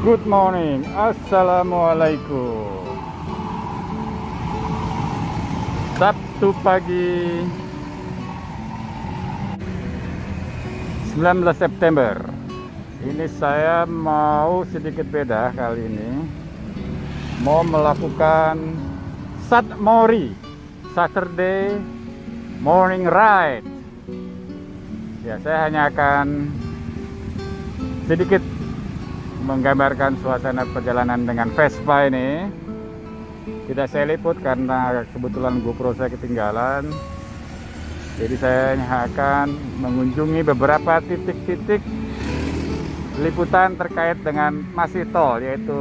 Good morning, assalamualaikum. Sabtu pagi 19 September. Ini saya mau sedikit beda kali ini. Mau melakukan Satmori, Saturday Morning Ride. Ya, saya hanya akan sedikit menggambarkan suasana perjalanan dengan Vespa ini. Tidak saya liput karena kebetulan GoPro saya ketinggalan. Jadi saya akan mengunjungi beberapa titik-titik liputan terkait dengan masih tol, yaitu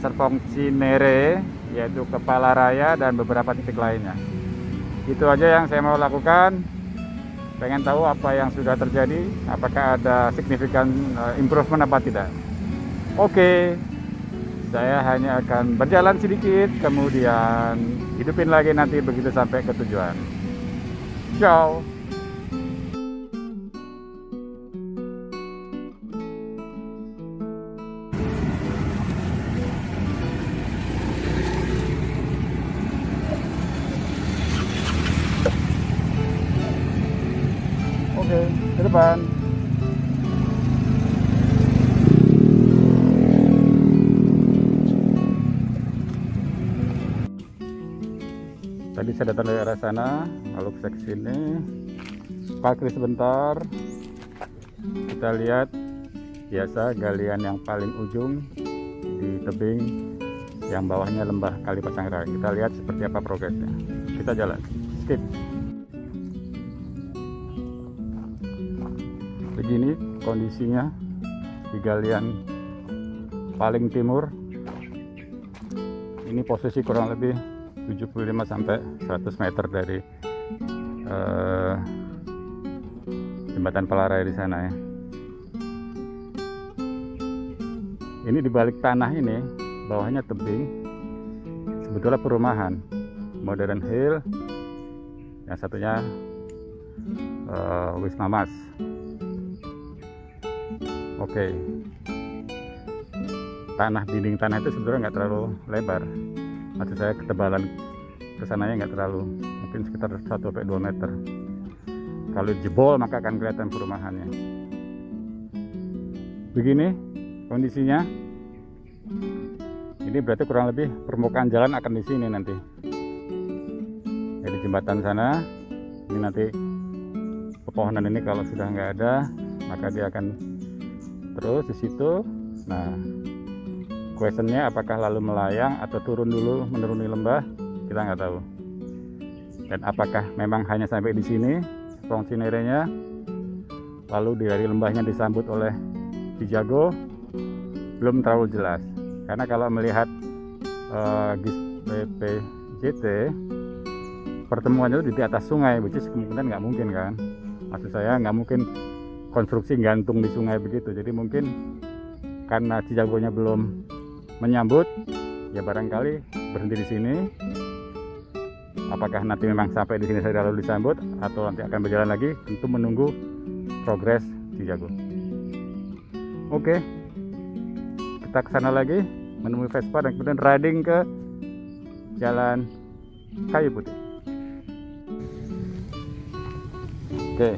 Serpong Cinere, yaitu Kepala Raya, dan beberapa titik lainnya. Itu aja yang saya mau lakukan. Pengen tahu apa yang sudah terjadi, apakah ada signifikan improvement apa tidak. Oke, saya hanya akan berjalan sedikit, kemudian hidupin lagi nanti begitu sampai ke tujuan. Ciao. Oke, ke depan. Tadi saya datang dari arah sana, lalu saya ke sini, parkir sebentar. Kita lihat biasa galian yang paling ujung di tebing yang bawahnya lembah Kali Pasangrai. Kita lihat seperti apa progresnya. Kita jalan, skip. Begini kondisinya di galian paling timur. Ini posisi kurang lebih 75 sampai 100 meter dari jembatan Palarai di sana ya. Ini di balik tanah ini, bawahnya tebing, sebetulnya perumahan Modern Hill, yang satunya Wisma Mas. Oke. Dinding tanah itu sebetulnya nggak terlalu lebar. Maksud saya ketebalan kesananya nggak terlalu, mungkin sekitar 1-2 meter. Kalau jebol maka akan kelihatan perumahannya. Begini kondisinya. Ini berarti kurang lebih permukaan jalan akan di sini nanti. Jadi jembatan sana, ini nanti pepohonan ini kalau sudah nggak ada, maka dia akan terus di situ. Nah, questionnya apakah lalu melayang atau turun dulu menuruni lembah, kita nggak tahu. Dan apakah memang hanya sampai di sini Serpong Cinerenya, lalu dari lembahnya disambut oleh Cijago, belum terlalu jelas. Karena kalau melihat GIS BPJT, pertemuannya itu di atas sungai, which is kemungkinan nggak mungkin kan. Maksud saya nggak mungkin konstruksi gantung di sungai begitu. Jadi mungkin karena Cijagonya belum menyambut, ya barangkali berhenti di sini. Apakah nanti memang sampai di sini saja lalu disambut, atau nanti akan berjalan lagi, tentu menunggu progres Cijago. Oke, kita ke sana lagi menemui Vespa dan kemudian riding ke Jalan Kayu Putih. Oke,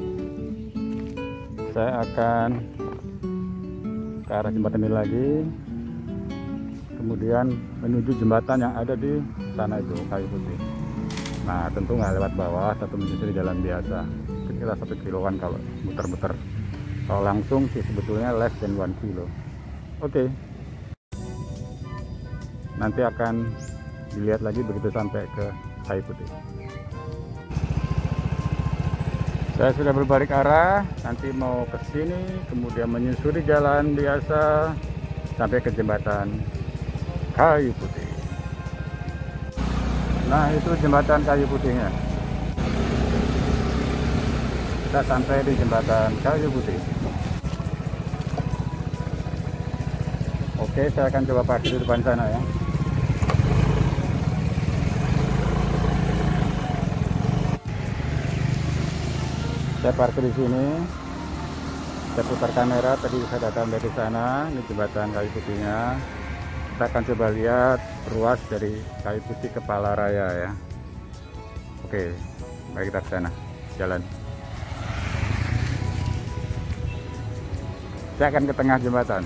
saya akan ke arah jembatan ini lagi, kemudian menuju jembatan yang ada di sana itu, Kayu Putih. Nah, tentu nggak lewat bawah, satu menyusuri jalan biasa, kira 1 kiloan kalau muter-muter. Kalau langsung sih sebetulnya less than 1 kilo. Oke, nanti akan dilihat lagi begitu sampai ke Kayu Putih. Saya sudah berbalik arah, nanti mau ke sini, kemudian menyusuri jalan biasa sampai ke jembatan Kayu Putih. Nah, itu jembatan Kayu Putihnya. Kita sampai di jembatan Kayu Putih. Oke, saya akan coba parkir di depan sana ya. Saya parkir di sini. Saya putar kamera, tadi saya datang dari sana, ini jembatan Kayu Putihnya. Kita akan coba lihat ruas dari Kayu Putih ke Pallaraya ya. Oke, mari kita ke sana, jalan. Saya akan ke tengah jembatan.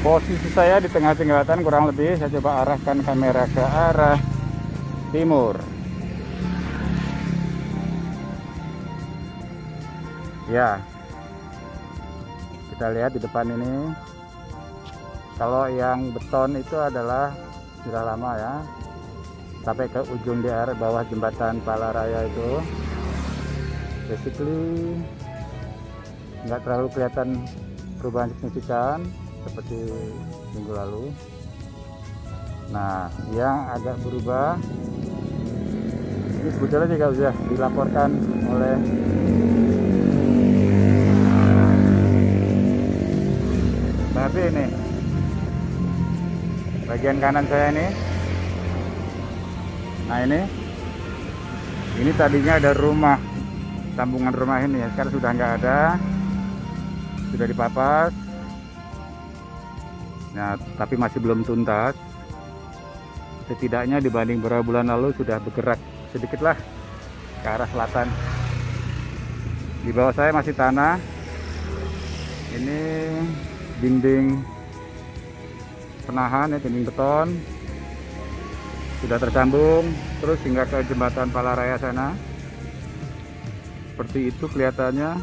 Posisi saya di tengah jembatan kurang lebih, saya coba arahkan kamera ke arah timur. Ya, kita lihat di depan ini. Kalau yang beton itu adalah sudah lama ya, sampai ke ujung di arah bawah jembatan Pallaraya itu. Basically nggak terlalu kelihatan perubahan signifikan seperti minggu lalu. Nah, yang agak berubah ini sebetulnya juga sudah dilaporkan oleh tapi ini bagian kanan saya ini. Nah, ini tadinya ada rumah, sambungan rumah ini ya, sekarang sudah nggak ada, sudah dipapas. Nah, tapi masih belum tuntas. Setidaknya dibanding beberapa bulan lalu sudah bergerak sedikitlah ke arah selatan. Di bawah saya masih tanah. Ini dinding penahan ya, dinding beton sudah tersambung terus hingga ke jembatan Pallaraya sana. Seperti itu kelihatannya.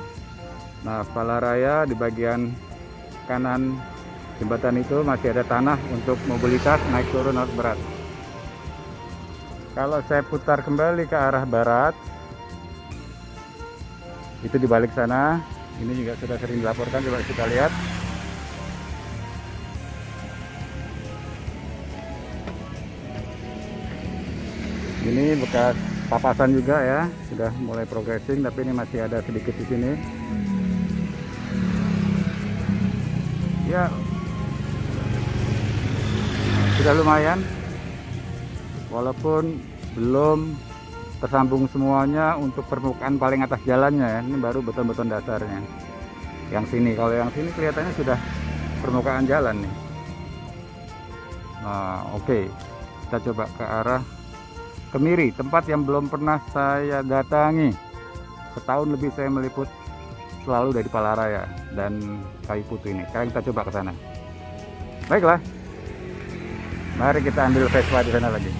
Nah, Pallaraya di bagian kanan jembatan itu masih ada tanah untuk mobilitas naik turun alat berat. Kalau saya putar kembali ke arah barat, itu di balik sana, ini juga sudah sering dilaporkan, coba kita lihat. Ini bekas papasan juga ya, sudah mulai progressing, tapi ini masih ada sedikit di sini. Ya, sudah lumayan, walaupun belum tersambung semuanya untuk permukaan paling atas jalannya ya. Ini baru beton-beton dasarnya. Yang sini, kalau yang sini kelihatannya sudah permukaan jalan nih. Nah, oke, kita coba ke arah Kemiri, tempat yang belum pernah saya datangi. Setahun lebih saya meliput selalu dari Pallaraya dan Kayu Putih ini. Sekarang kita coba ke sana. Baiklah, mari kita ambil Vespa di sana lagi.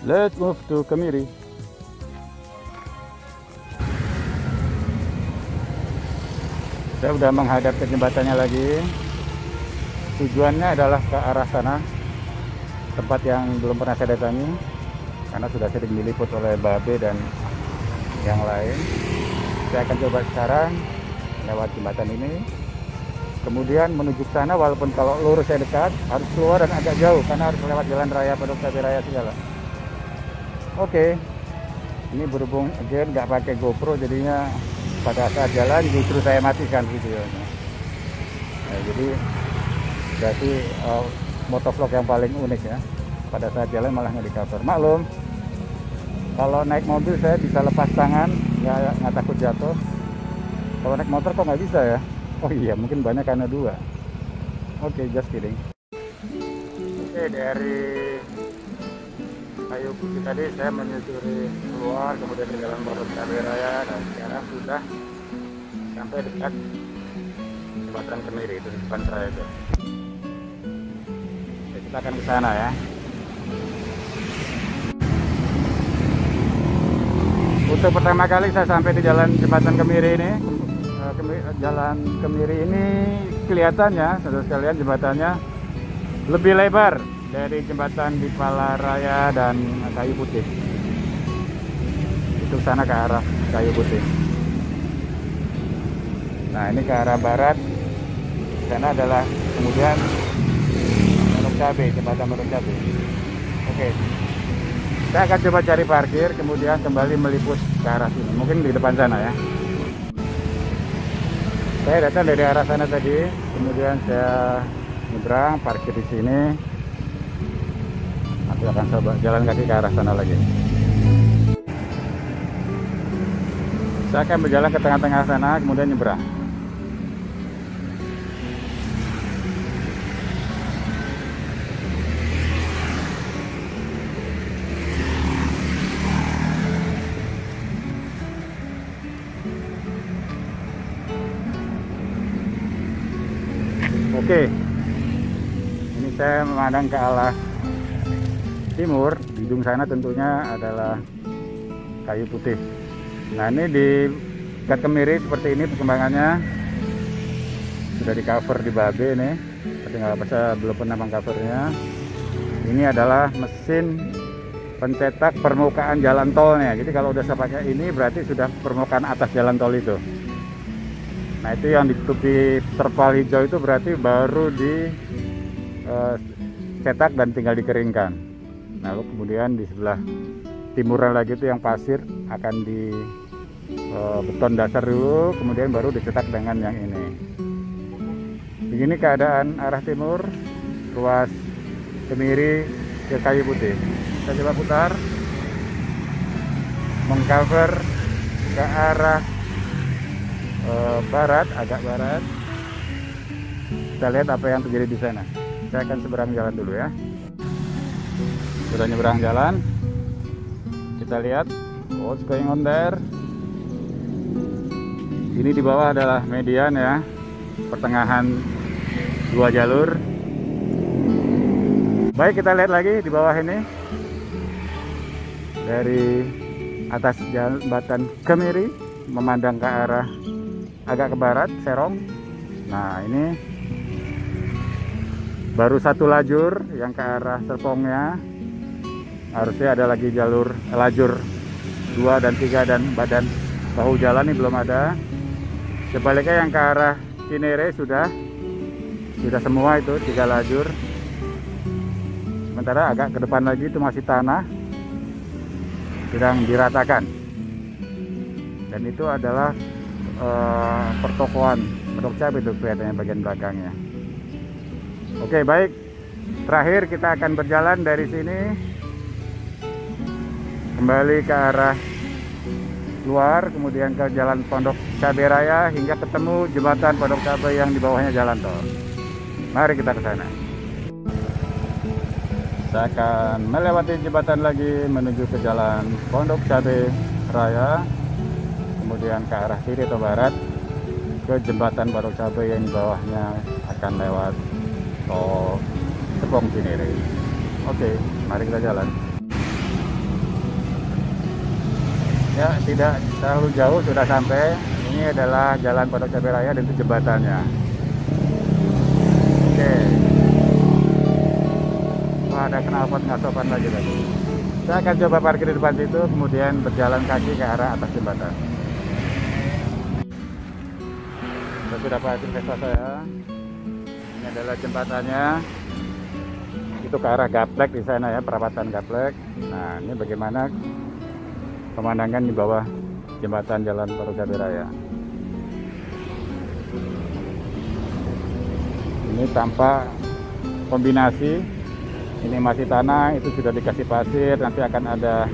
Let's move to Kemiri. Saya sudah menghadap ke jembatannya lagi. Tujuannya adalah ke arah sana, tempat yang belum pernah saya datangi karena sudah sering diliput oleh Babe dan yang lain. Saya akan coba sekarang lewat jembatan ini, kemudian menuju ke sana. Walaupun kalau lurus saya dekat, harus keluar dan agak jauh karena harus lewat jalan raya Pondok Cabe Raya segala. Oke, ini berhubung again nggak pakai GoPro, jadinya pada saat jalan justru saya matikan videonya. Nah, jadi berarti motovlog yang paling unik ya. Pada saat jalan malah nggak di cover. Maklum, kalau naik mobil saya bisa lepas tangan, nggak takut jatuh. Kalau naik motor kok nggak bisa ya? Oh iya, mungkin banyak karena dua. Oke, just kidding. Oke, dari Kayu Putih tadi saya menyusuri keluar, kemudian ke jalan Pondok Cabe Raya, dan sekarang sudah sampai dekat jembatan Kemiri, itu di depan saya itu. Kita akan ke sana ya. Untuk pertama kali saya sampai di jalan jembatan Kemiri ini. Jalan Kemiri ini kelihatannya, saudara sekalian, jembatannya lebih lebar dari jembatan di Pallaraya dan Kayu Putih. Itu sana ke arah Kayu Putih. Nah, ini ke arah barat. Sana adalah kemudian Cabe, jembatan Pondok Cabe. Oke, saya akan coba cari parkir, kemudian kembali meliput ke arah sini, mungkin di depan sana ya. Saya datang dari arah sana tadi, kemudian saya nyebrang, parkir di sini. Nanti akan coba jalan kaki ke arah sana lagi. Saya akan berjalan ke tengah-tengah sana, kemudian nyebrang. Oke, ini saya memandang ke arah timur. Di ujung sana tentunya adalah kayu putih. Nah, ini di dekat Kemiri seperti ini perkembangannya. Sudah di cover di Babe nih, tapi nggak bisa, belum pernah mengcovernya. Ini adalah mesin pencetak permukaan jalan tolnya. Jadi kalau udah saya pakai ini berarti sudah permukaan atas jalan tol itu. Nah, itu yang ditutupi terpal hijau itu berarti baru dicetak dan tinggal dikeringkan. Nah, lalu kemudian di sebelah timuran lagi itu yang pasir akan di beton dasar dulu, kemudian baru dicetak dengan yang ini. Begini keadaan arah timur, ruas Kemiri ke Kayu Putih. Kita coba putar, mengcover ke arah barat, agak barat. Kita lihat apa yang terjadi di sana. Saya akan seberang jalan dulu ya. Sudah nyeberang jalan. Kita lihat what's going on there. Ini di bawah adalah median ya, pertengahan dua jalur. Baik, kita lihat lagi di bawah ini. Dari atas jembatan Kemiri memandang ke arah agak ke barat, Serong. Nah, ini baru satu lajur yang ke arah Serpongnya. Harusnya ada lagi lajur 2 dan 3 dan badan bahu jalan ini belum ada. Sebaliknya yang ke arah Cinere sudah semua itu 3 lajur. Sementara agak ke depan lagi itu masih tanah, sedang diratakan. Dan itu adalah pertokoan Pondok Cabe itu kelihatannya bagian belakangnya. Oke, baik. Terakhir kita akan berjalan dari sini kembali ke arah luar, kemudian ke jalan Pondok Cabe Raya hingga ketemu jembatan Pondok Cabe yang di bawahnya jalan tol. Mari kita ke sana. Saya akan melewati jembatan lagi menuju ke jalan Pondok Cabe Raya, kemudian ke arah kiri atau barat ke jembatan Pondok Cabe yang di bawahnya akan lewat tol Serpong Cinere. Oke, mari kita jalan. Ya, tidak terlalu jauh sudah sampai. Ini adalah jalan Pondok Cabe Raya dan itu jembatannya. Oke. Wah, ada knalpot nggak sopan lagi tadi. Saya akan coba parkir di depan situ, kemudian berjalan kaki ke arah atas jembatan. Saya sudah parkir Vespa saya. Ini adalah jembatannya. Itu ke arah Gaplek di sana ya, perapatan Gaplek. Nah, ini bagaimana pemandangan di bawah jembatan jalan Pondok Cabe Raya. Ini tampak kombinasi. Ini masih tanah, itu sudah dikasih pasir, nanti akan ada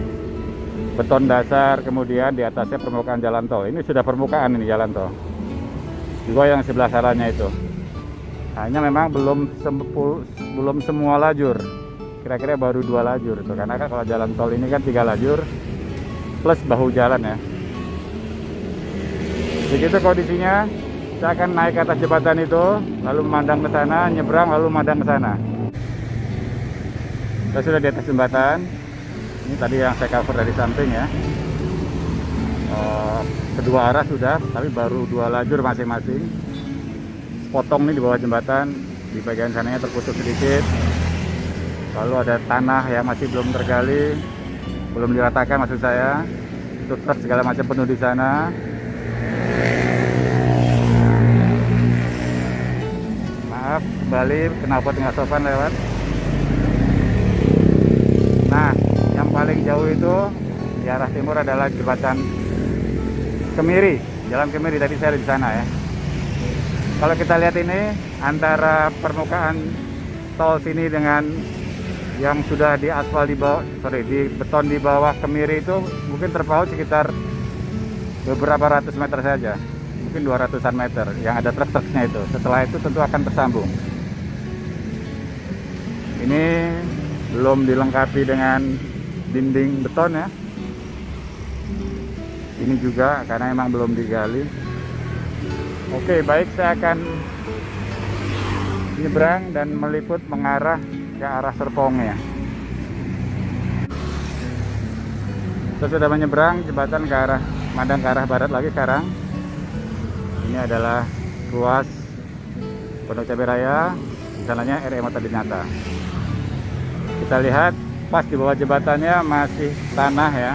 beton dasar, kemudian di atasnya permukaan jalan tol. Ini sudah permukaan ini jalan tol. Juga yang sebelah sananya itu. Hanya memang belum semua lajur. Kira-kira baru 2 lajur itu. Karena kan kalau jalan tol ini kan 3 lajur plus bahu jalan ya. Begitu kondisinya. Saya akan naik ke atas jembatan itu, lalu memandang ke sana, nyebrang, lalu memandang ke sana. Saya sudah di atas jembatan. Ini tadi yang saya cover dari samping ya. Kedua arah sudah, tapi baru 2 lajur masing-masing. Potong nih di bawah jembatan, di bagian sananya terputus sedikit. Lalu ada tanah yang masih belum tergali, belum diratakan maksud saya. Itu truk segala macam penuh di sana. Maaf, kembali knalpot nggak sopan lewat. Nah, yang paling jauh itu di arah timur adalah jembatan Kemiri, jalan Kemiri. Tadi saya di sana ya. Kalau kita lihat ini antara permukaan tol sini dengan yang sudah di aspal di bawah, di beton di bawah Kemiri itu mungkin terpaut sekitar beberapa ratus meter saja, mungkin 200-an meter yang ada truk-truknya itu. Setelah itu tentu akan tersambung. Ini belum dilengkapi dengan dinding beton ya. Ini juga karena memang belum digali. Oke, baik, saya akan nyebrang dan meliput mengarah ke arah Serpongnya. Saya sudah menyeberang jembatan ke arah Mandang ke arah barat lagi sekarang. Ini adalah ruas Pondok Cabe Raya, jalannya RE Mata Dinata. Kita lihat pas di bawah jembatannya masih tanah ya,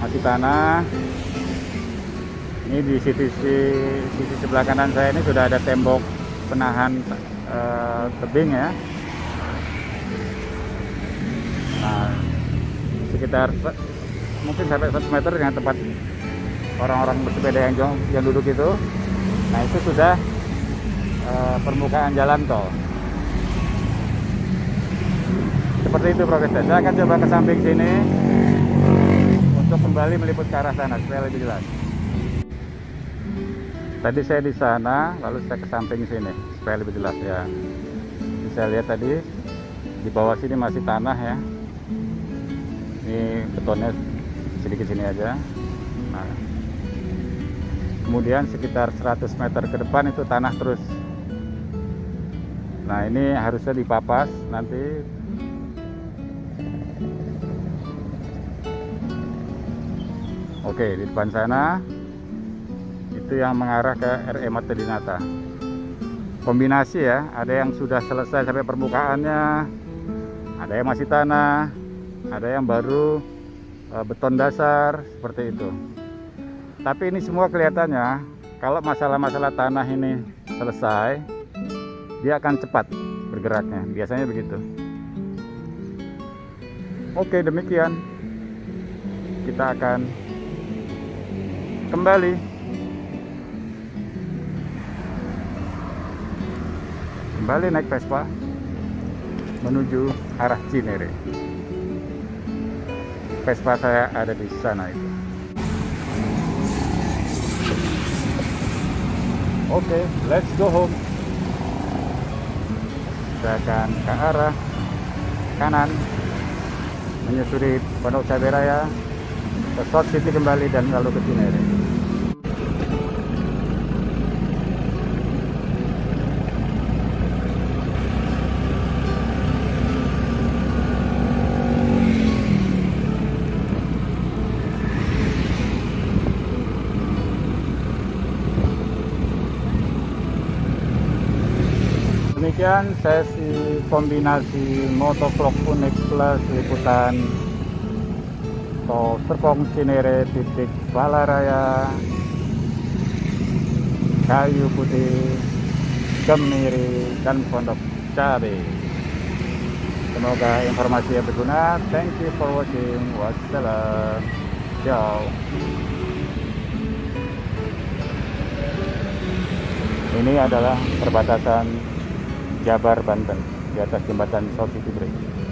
masih tanah. Ini di sisi sebelah kanan saya ini sudah ada tembok penahan tebing ya. Nah, sekitar mungkin sampai 100 meter dengan tempat orang-orang bersepeda yang duduk itu. Nah, itu sudah permukaan jalan tol. Seperti itu progresnya. Saya akan coba ke samping sini untuk kembali meliput ke arah sana supaya lebih jelas. Tadi saya di sana, lalu saya ke samping sini supaya lebih jelas ya. Bisa lihat tadi di bawah sini masih tanah ya. Ini betonnya sedikit sini aja. Nah, kemudian sekitar 100 meter ke depan itu tanah terus. Nah, ini harusnya dipapas nanti. Oke, di depan sana itu yang mengarah ke RE Mata Dinata. Kombinasi ya, ada yang sudah selesai sampai permukaannya, ada yang masih tanah, ada yang baru beton dasar seperti itu. Tapi ini semua kelihatannya kalau masalah-masalah tanah ini selesai, dia akan cepat bergeraknya, biasanya begitu. Oke, demikian kita akan kembali naik Vespa menuju arah Cinere. Vespa saya ada di sana itu. Oke, let's go home. Saya akan ke arah kanan menyusuri Pondok Cabe Raya ke South City kembali dan lalu ke Cinere. Demikian sesi kombinasi motovlog unik plus liputan tol Serpong Cinere titik Balaraya, Kayu Putih, Kemiri, dan Pondok Cabe. Semoga informasi yang berguna. Thank you for watching. Wassalam. Ciao. Ini adalah perbatasan Jabar, Banten, di atas jembatan South City Bridge.